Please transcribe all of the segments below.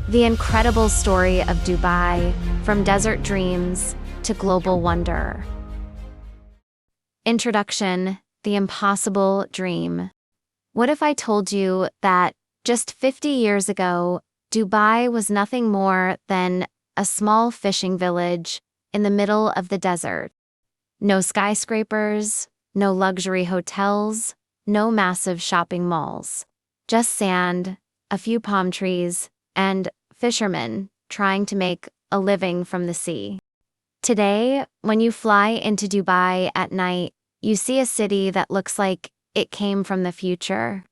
The incredible story of Dubai, from desert dreams to global wonder. Introduction: The Impossible Dream. What if I told you that just 50 years ago, Dubai was nothing more than a small fishing village in the middle of the desert? No skyscrapers, no luxury hotels, no massive shopping malls. Just sand, a few palm trees, and fishermen trying to make a living from the sea. Today, when you fly into Dubai at night, you see a city that looks like it came from the future.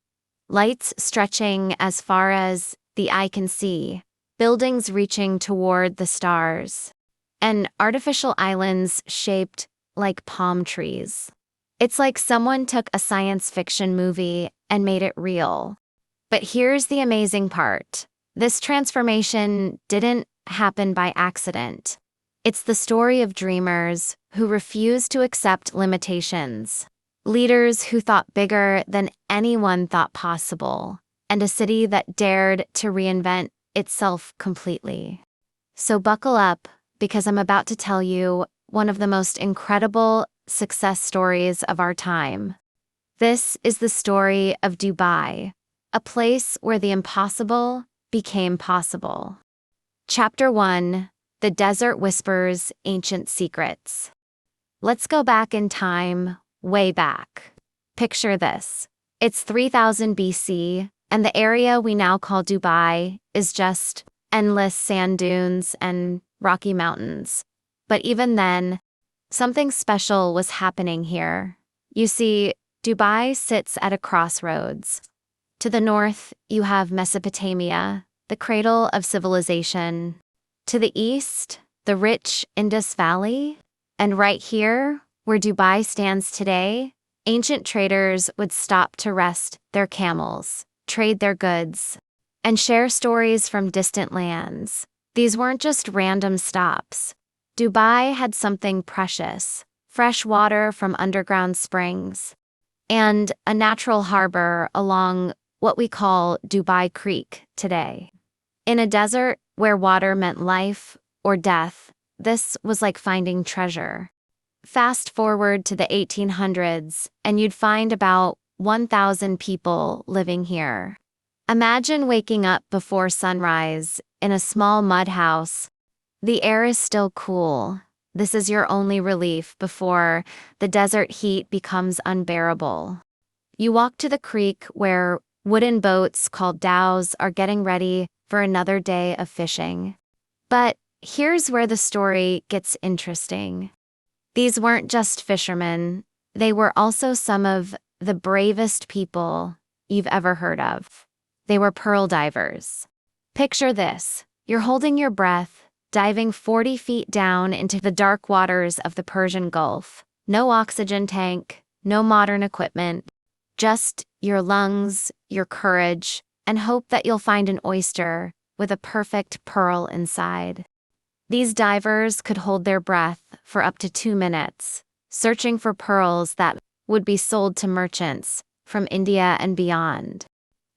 Lights stretching as far as the eye can see, buildings reaching toward the stars, and artificial islands shaped like palm trees. It's like someone took a science fiction movie and made it real. But here's the amazing part. This transformation didn't happen by accident. It's the story of dreamers who refused to accept limitations, leaders who thought bigger than anyone thought possible, and a city that dared to reinvent itself completely. So buckle up, because I'm about to tell you one of the most incredible success stories of our time. This is the story of Dubai, a place where the impossible became possible. Chapter 1: The Desert Whispers Ancient Secrets. Let's go back in time, way back. Picture this. It's 3000 BC, and the area we now call Dubai is just endless sand dunes and rocky mountains. But even then, something special was happening here. You see, Dubai sits at a crossroads. To the north, you have Mesopotamia, the cradle of civilization. To the east, the rich Indus Valley. And right here, where Dubai stands today, ancient traders would stop to rest their camels, trade their goods, and share stories from distant lands. These weren't just random stops. Dubai had something precious: fresh water from underground springs, and a natural harbor along what we call Dubai Creek today. In a desert where water meant life or death, this was like finding treasure. Fast forward to the 1800s, and you'd find about 1,000 people living here. Imagine waking up before sunrise in a small mud house. The air is still cool. This is your only relief before the desert heat becomes unbearable. You walk to the creek where wooden boats called dhows are getting ready for another day of fishing. But here's where the story gets interesting. These weren't just fishermen. They were also some of the bravest people you've ever heard of. They were pearl divers. Picture this. You're holding your breath, diving 40 feet down into the dark waters of the Persian Gulf. No oxygen tank, no modern equipment, just your lungs, your courage, and hope that you'll find an oyster with a perfect pearl inside. These divers could hold their breath for up to 2 minutes, searching for pearls that would be sold to merchants from India and beyond.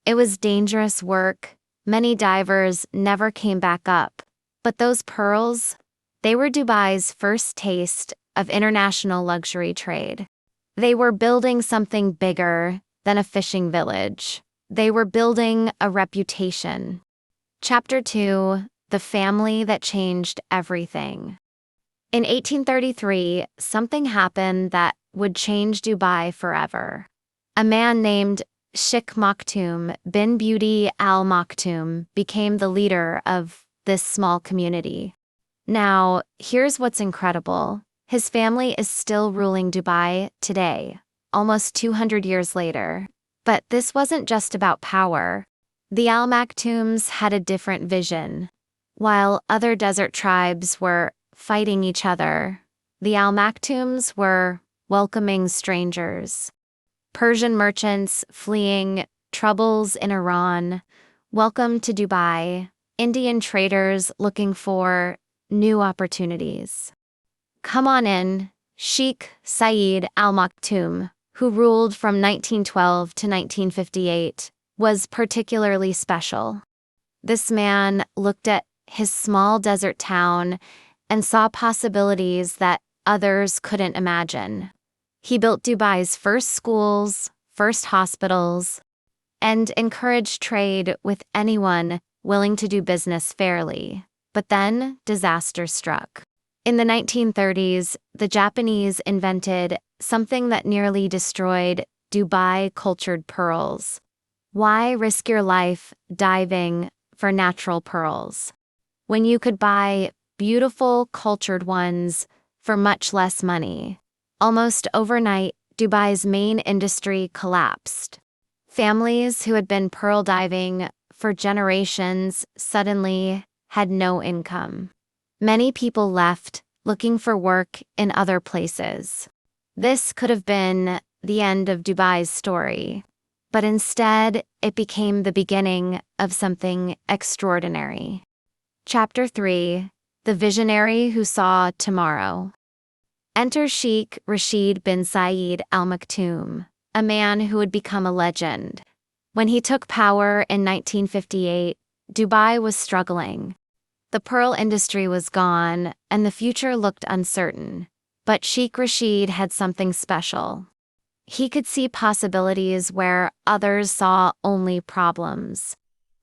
It was dangerous work. Many divers never came back up. But those pearls, they were Dubai's first taste of international luxury trade. They were building something bigger than a fishing village. They were building a reputation. Chapter 2: The Family That Changed Everything. In 1833, something happened that would change Dubai forever. A man named Sheikh Maktoum bin Beauty Al Maktoum became the leader of this small community. Now, here's what's incredible. His family is still ruling Dubai today, almost 200 years later. But this wasn't just about power. The Al Maktoums had a different vision. While other desert tribes were fighting each other, the Al Maktoums were welcoming strangers. Persian merchants fleeing troubles in Iran, welcome to Dubai. Indian traders looking for new opportunities. Come on in. Sheikh Saeed Al Maktoum, who ruled from 1912 to 1958, was particularly special. This man looked at his small desert town and saw possibilities that others couldn't imagine. He built Dubai's first schools, first hospitals, and encouraged trade with anyone willing to do business fairly. But then disaster struck. In the 1930s, the Japanese invented something that nearly destroyed Dubai cultured pearls. Why risk your life diving for natural pearls when you could buy beautiful cultured ones for much less money? Almost overnight, Dubai's main industry collapsed. Families who had been pearl diving for generations suddenly had no income. Many people left, looking for work in other places. This could have been the end of Dubai's story, but instead it became the beginning of something extraordinary. Chapter 3: The Visionary Who Saw Tomorrow. Enter Sheikh Rashid bin Zayed Al Maktoum, a man who would become a legend. When he took power in 1958, Dubai was struggling. The pearl industry was gone, and the future looked uncertain. But Sheikh Rashid had something special. He could see possibilities where others saw only problems.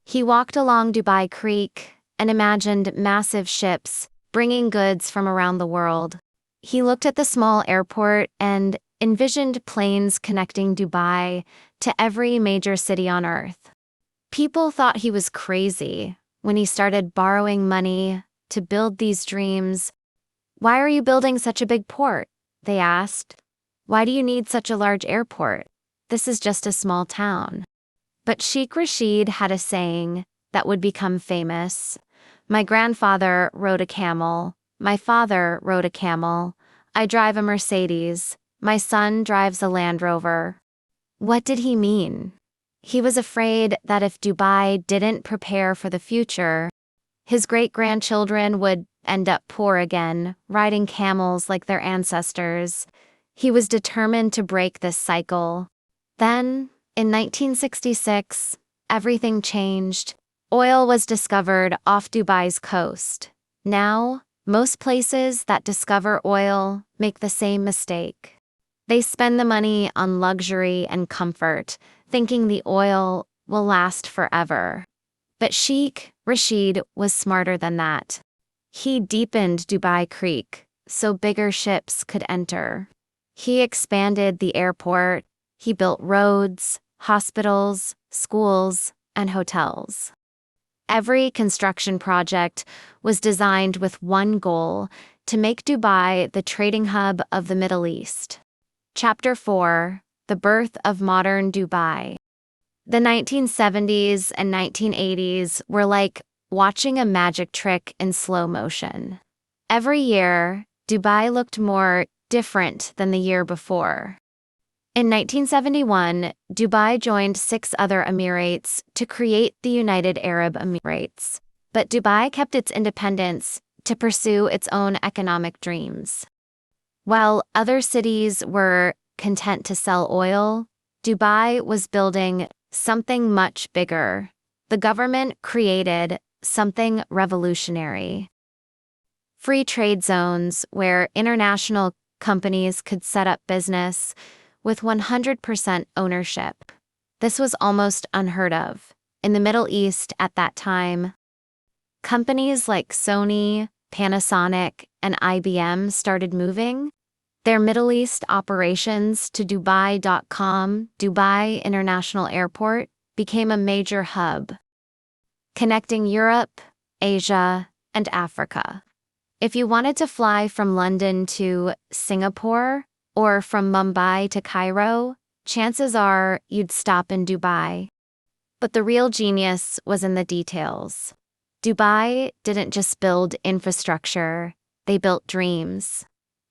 He walked along Dubai Creek and imagined massive ships bringing goods from around the world. He looked at the small airport and envisioned planes connecting Dubai to every major city on Earth. People thought he was crazy when he started borrowing money to build these dreams. "Why are you building such a big port?" they asked. "Why do you need such a large airport? This is just a small town." But Sheikh Rashid had a saying that would become famous. "My grandfather rode a camel. My father rode a camel. I drive a Mercedes. My son drives a Land Rover." What did he mean? He was afraid that if Dubai didn't prepare for the future, his great-grandchildren would end up poor again, riding camels like their ancestors. He was determined to break this cycle. Then, in 1966, everything changed. Oil was discovered off Dubai's coast. Now, most places that discover oil make the same mistake. They spend the money on luxury and comfort, thinking the oil will last forever. But Sheikh Rashid was smarter than that. He deepened Dubai Creek so bigger ships could enter. He expanded the airport. He built roads, hospitals, schools, and hotels. Every construction project was designed with one goal: to make Dubai the trading hub of the Middle East. Chapter 4: The Birth of Modern Dubai. The 1970s and 1980s were like watching a magic trick in slow motion. Every year, Dubai looked more different than the year before. In 1971, Dubai joined 6 other emirates to create the United Arab Emirates. But Dubai kept its independence to pursue its own economic dreams. While other cities were content to sell oil, Dubai was building something much bigger. The government created something revolutionary: free trade zones where international companies could set up business with 100% ownership. This was almost unheard of in the Middle East at that time. Companies like Sony, Panasonic, and IBM started moving their Middle East operations to Dubai.com. Dubai International Airport became a major hub, connecting Europe, Asia, and Africa. If you wanted to fly from London to Singapore or from Mumbai to Cairo, chances are you'd stop in Dubai. But the real genius was in the details. Dubai didn't just build infrastructure, they built dreams.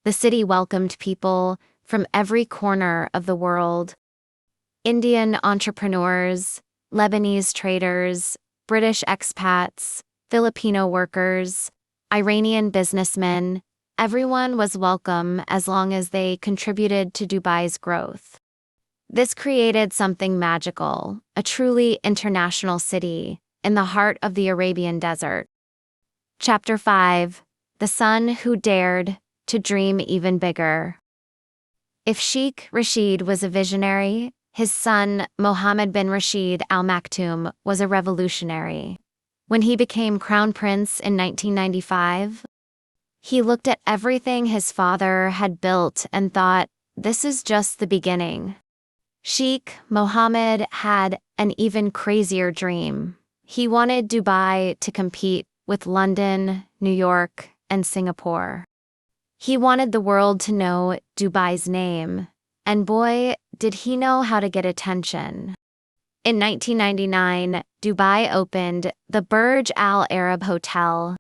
The city welcomed people from every corner of the world: Indian entrepreneurs, Lebanese traders, British expats, Filipino workers, Iranian businessmen. Everyone was welcome as long as they contributed to Dubai's growth. This created something magical, a truly international city, in the heart of the Arabian desert. Chapter 5: The Son Who Dared to Dream Even Bigger. If Sheikh Rashid was a visionary, his son, Mohammed bin Rashid Al Maktoum, was a revolutionary. When he became crown prince in 1995, he looked at everything his father had built and thought, this is just the beginning. Sheikh Mohammed had an even crazier dream. He wanted Dubai to compete with London, New York, and Singapore. He wanted the world to know Dubai's name, and boy, did he know how to get attention. In 1999, Dubai opened the Burj Al Arab Hotel.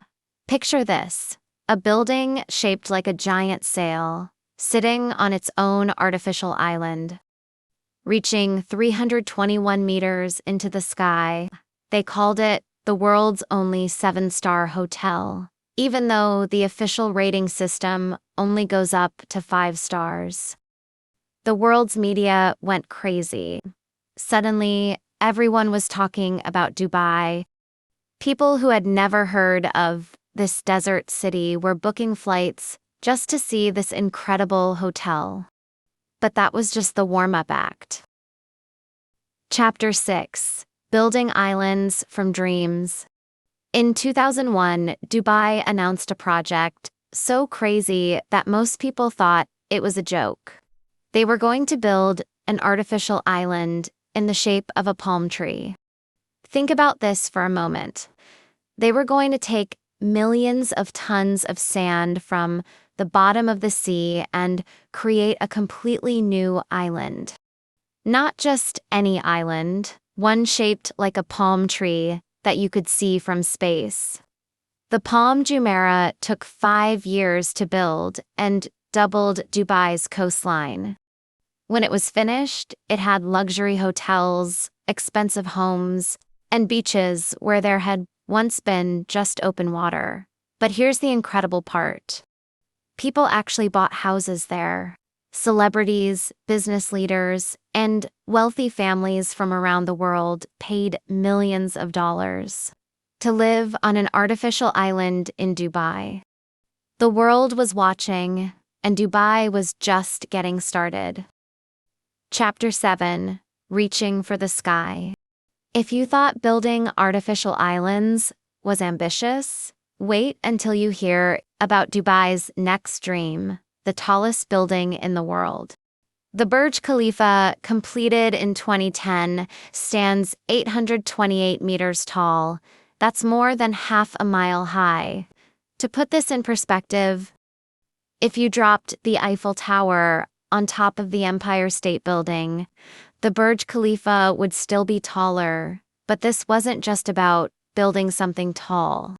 Picture this: a building shaped like a giant sail, sitting on its own artificial island. Reaching 321 meters into the sky, they called it the world's only 7-star hotel, even though the official rating system only goes up to 5 stars. The world's media went crazy. Suddenly, everyone was talking about Dubai. People who had never heard of this desert city were booking flights just to see this incredible hotel. But that was just the warm-up act. Chapter 6: Building Islands from Dreams. In 2001, Dubai announced a project so crazy that most people thought it was a joke. They were going to build an artificial island in the shape of a palm tree. Think about this for a moment. They were going to take millions of tons of sand from the bottom of the sea and create a completely new island. Not just any island, one shaped like a palm tree that you could see from space. The Palm Jumeirah took 5 years to build and doubled Dubai's coastline. When it was finished, it had luxury hotels, expensive homes, and beaches where there had once been just open water. But here's the incredible part. People actually bought houses there. Celebrities, business leaders, and wealthy families from around the world paid millions of dollars to live on an artificial island in Dubai. The world was watching, and Dubai was just getting started. Chapter 7: Reaching for the Sky. If you thought building artificial islands was ambitious, wait until you hear about Dubai's next dream: the tallest building in the world. The Burj Khalifa, completed in 2010, stands 828 meters tall. That's more than half a mile high. To put this in perspective, if you dropped the Eiffel Tower on top of the Empire State Building, the Burj Khalifa would still be taller. But this wasn't just about building something tall.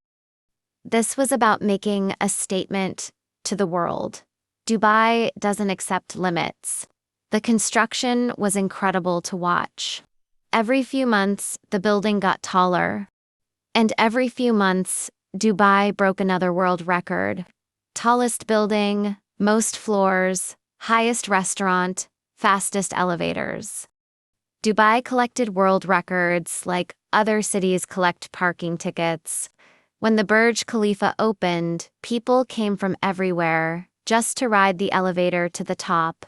This was about making a statement to the world. Dubai doesn't accept limits. The construction was incredible to watch. Every few months, the building got taller. And every few months, Dubai broke another world record. Tallest building, most floors, highest restaurant, fastest elevators. Dubai collected world records like other cities collect parking tickets. When the Burj Khalifa opened, people came from everywhere just to ride the elevator to the top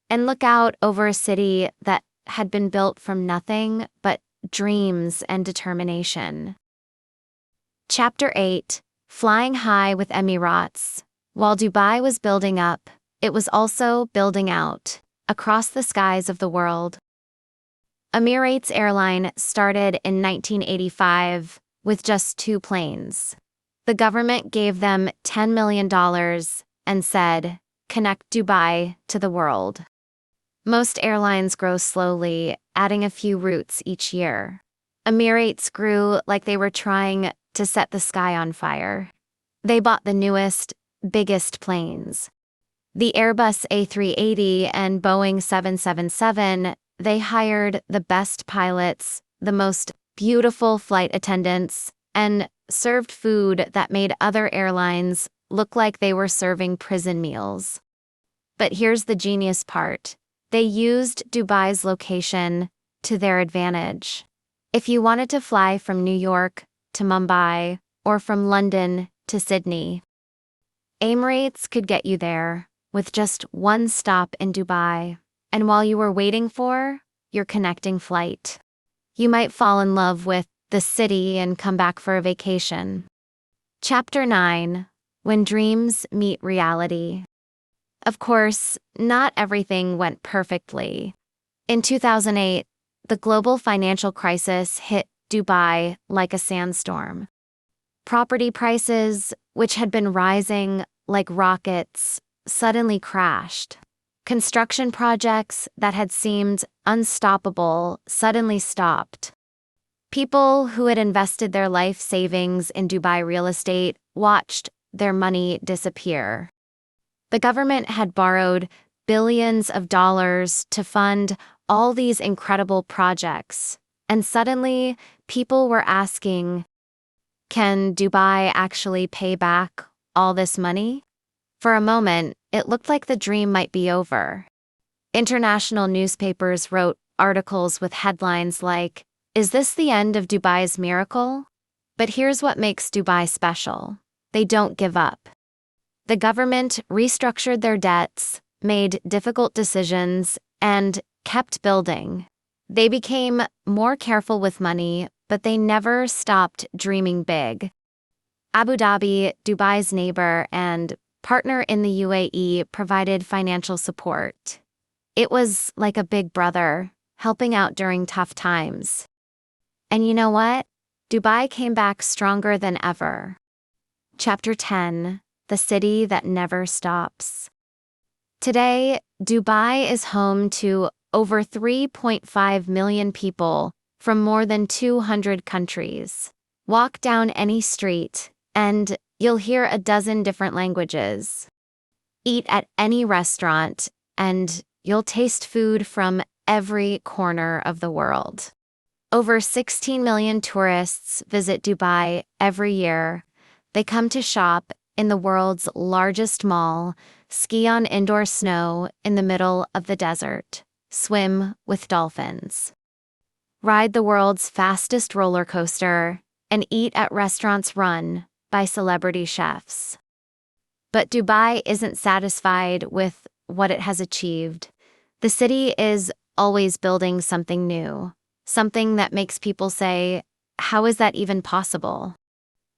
and look out over a city that had been built from nothing but dreams and determination. Chapter 8: Flying High with Emirates. While Dubai was building up, it was also building out across the skies of the world. Emirates Airline started in 1985 with just 2 planes. The government gave them $10 million and said, "Connect Dubai to the world." Most airlines grow slowly, adding a few routes each year. Emirates grew like they were trying to set the sky on fire. They bought the newest, biggest planes. The Airbus A380 and Boeing 777, they hired the best pilots, the most beautiful flight attendants, and served food that made other airlines look like they were serving prison meals. But here's the genius part. They used Dubai's location to their advantage. If you wanted to fly from New York to Mumbai or from London to Sydney, Emirates could get you there with just one stop in Dubai. And while you were waiting for your connecting flight, you might fall in love with the city and come back for a vacation. Chapter 9: When Dreams Meet Reality. Of course, not everything went perfectly. In 2008, the global financial crisis hit Dubai like a sandstorm. Property prices, which had been rising like rockets, suddenly crashed. Construction projects that had seemed unstoppable suddenly stopped. People who had invested their life savings in Dubai real estate watched their money disappear. The government had borrowed billions of dollars to fund all these incredible projects, and suddenly people were asking, can Dubai actually pay back all this money? For a moment, it looked like the dream might be over. International newspapers wrote articles with headlines like, "Is this the end of Dubai's miracle?" But here's what makes Dubai special: they don't give up. The government restructured their debts, made difficult decisions, and kept building. They became more careful with money, but they never stopped dreaming big. Abu Dhabi, Dubai's neighbor and partner in the UAE, provided financial support. It was like a big brother, helping out during tough times. And you know what? Dubai came back stronger than ever. Chapter 10: The City That Never Stops. Today, Dubai is home to over 3.5 million people from more than 200 countries. Walk down any street, and you'll hear a dozen different languages. Eat at any restaurant, and you'll taste food from every corner of the world. Over 16 million tourists visit Dubai every year. They come to shop in the world's largest mall, ski on indoor snow in the middle of the desert, swim with dolphins, ride the world's fastest roller coaster, and eat at restaurants run by celebrity chefs. But Dubai isn't satisfied with what it has achieved. The city is always building something new, something that makes people say, "How is that even possible?"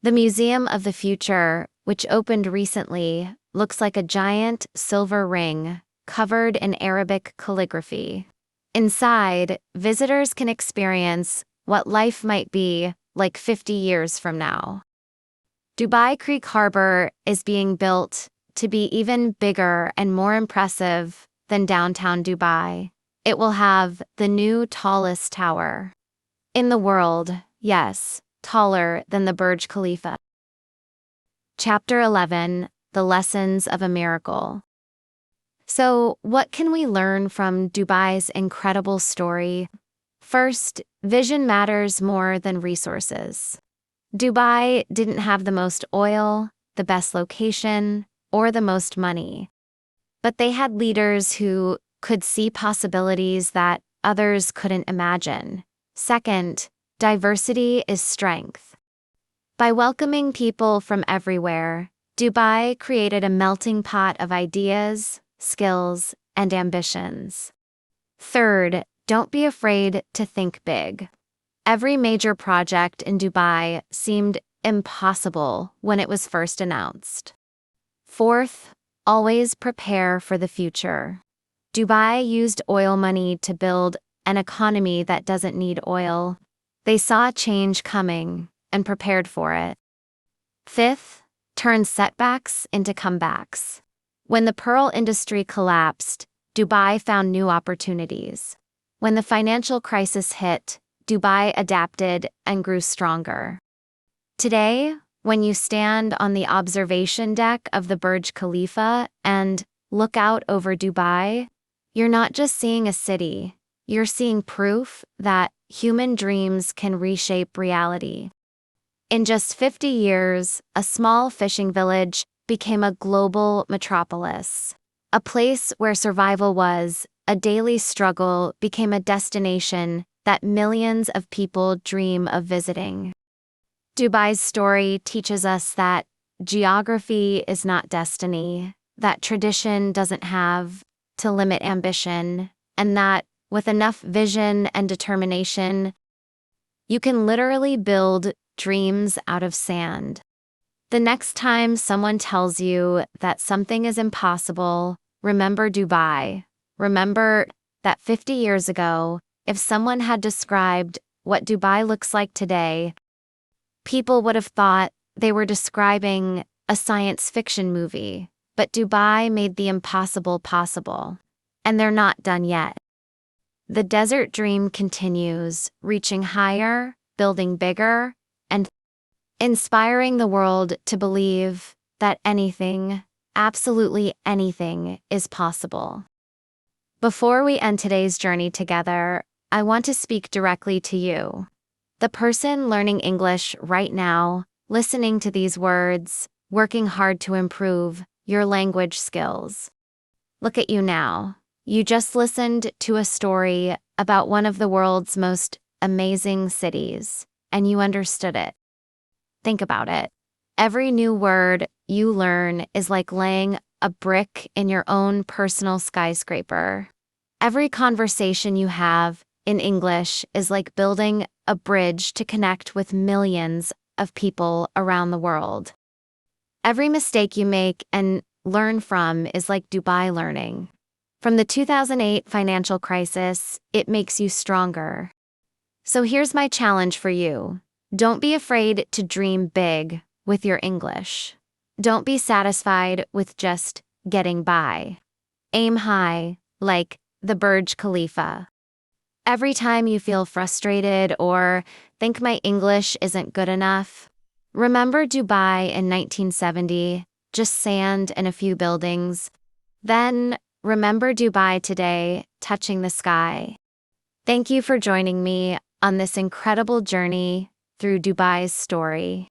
The Museum of the Future, which opened recently, looks like a giant silver ring covered in Arabic calligraphy. Inside, visitors can experience what life might be like 50 years from now. Dubai Creek Harbor is being built to be even bigger and more impressive than downtown Dubai. It will have the new tallest tower in the world, yes, taller than the Burj Khalifa. Chapter 11: The Lessons of a Miracle. So, what can we learn from Dubai's incredible story? First, vision matters more than resources. Dubai didn't have the most oil, the best location, or the most money. But they had leaders who could see possibilities that others couldn't imagine. Second, diversity is strength. By welcoming people from everywhere, Dubai created a melting pot of ideas, skills, and ambitions. Third, don't be afraid to think big. Every major project in Dubai seemed impossible when it was first announced. Fourth, always prepare for the future. Dubai used oil money to build an economy that doesn't need oil. They saw change coming and prepared for it. Fifth, turn setbacks into comebacks. When the pearl industry collapsed, Dubai found new opportunities. When the financial crisis hit, Dubai adapted and grew stronger. Today, when you stand on the observation deck of the Burj Khalifa and look out over Dubai, you're not just seeing a city, you're seeing proof that human dreams can reshape reality. In just 50 years, a small fishing village became a global metropolis. A place where survival was a daily struggle became a destination that millions of people dream of visiting. Dubai's story teaches us that geography is not destiny, that tradition doesn't have to limit ambition, and that, with enough vision and determination, you can literally build dreams out of sand. The next time someone tells you that something is impossible, remember Dubai. Remember that 50 years ago, if someone had described what Dubai looks like today, people would have thought they were describing a science fiction movie. But Dubai made the impossible possible. And they're not done yet. The desert dream continues, reaching higher, building bigger, and inspiring the world to believe that anything, absolutely anything, is possible. Before we end today's journey together, I want to speak directly to you. The person learning English right now, listening to these words, working hard to improve your language skills. Look at you now. You just listened to a story about one of the world's most amazing cities, and you understood it. Think about it. Every new word you learn is like laying a brick in your own personal skyscraper. Every conversation you have in English is like building a bridge to connect with millions of people around the world. Every mistake you make and learn from is like Dubai learning. From the 2008 financial crisis, it makes you stronger. So here's my challenge for you. Don't be afraid to dream big with your English. Don't be satisfied with just getting by. Aim high, like the Burj Khalifa. Every time you feel frustrated or think my English isn't good enough, remember Dubai in 1970, just sand and a few buildings. Then remember Dubai today, touching the sky. Thank you for joining me on this incredible journey through Dubai's story.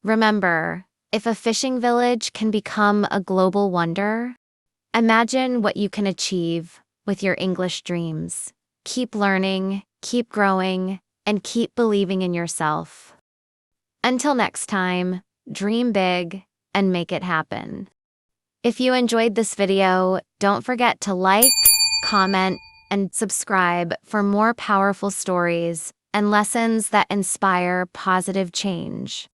Remember, if a fishing village can become a global wonder, imagine what you can achieve with your English dreams. Keep learning, keep growing, and keep believing in yourself. Until next time, dream big and make it happen. If you enjoyed this video, don't forget to like, comment, and subscribe for more powerful stories and lessons that inspire positive change.